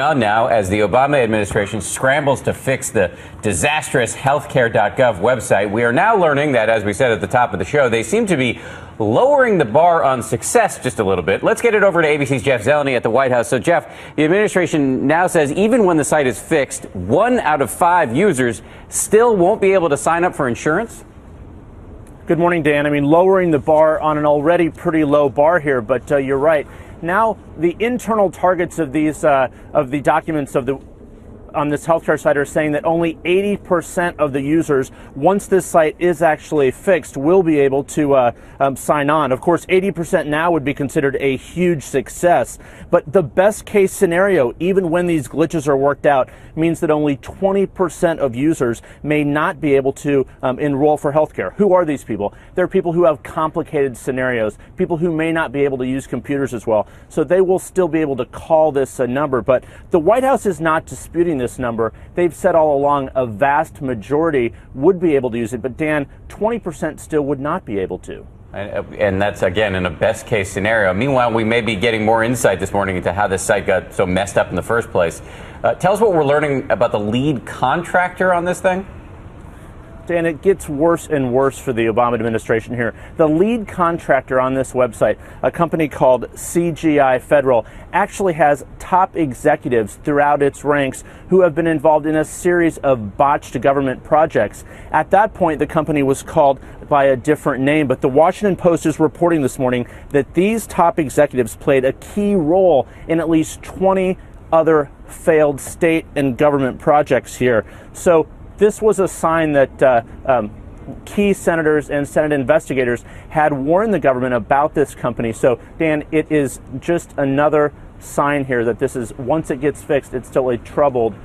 on now as the Obama administration scrambles to fix the disastrous healthcare.gov website. We are now learning that, as we said at the top of the show, they seem to be lowering the bar on success just a little bit. Let's get it over to ABC's Jeff Zeleny at the White House. So, Jeff, the administration now says even when the site is fixed, 1 out of 5 users still won't be able to sign up for insurance? Good morning, Dan. I mean, lowering the bar on an already pretty low bar here, but you're right. Now, the internal targets of these of the documents on this healthcare site are saying that only 80% of the users, once this site is actually fixed, will be able to sign on. Of course, 80% now would be considered a huge success. But the best case scenario, even when these glitches are worked out, means that only 20% of users may not be able to enroll for healthcare. Who are these people? They're people who have complicated scenarios, people who may not be able to use computers as well. So they will still be able to call this a number. But the White House is not disputing this number. They've said all along a vast majority would be able to use it, but Dan, 20% still would not be able to. And that's, again, in a best case scenario. Meanwhile, we may be getting more insight this morning into how this site got so messed up in the first place. Tell us what we're learning about the lead contractor on this thing. Dan, it gets worse and worse for the Obama administration here. The lead contractor on this website, a company called CGI Federal, actually has top executives throughout its ranks who have been involved in a series of botched government projects. At that point, the company was called by a different name, but the Washington Post is reporting this morning that these top executives played a key role in at least 20 other failed state and government projects here. So this was a sign that key senators and Senate investigators had warned the government about this company. So, Dan, it is just another sign here that this is, once it gets fixed, it's still a troubled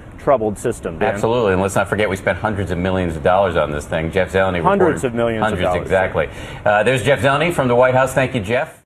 system, Dan. Absolutely. And let's not forget, we spent hundreds of millions of dollars on this thing. Jeff Zeleny reported. Hundreds of millions of dollars. Exactly. There's Jeff Zeleny from the White House. Thank you, Jeff.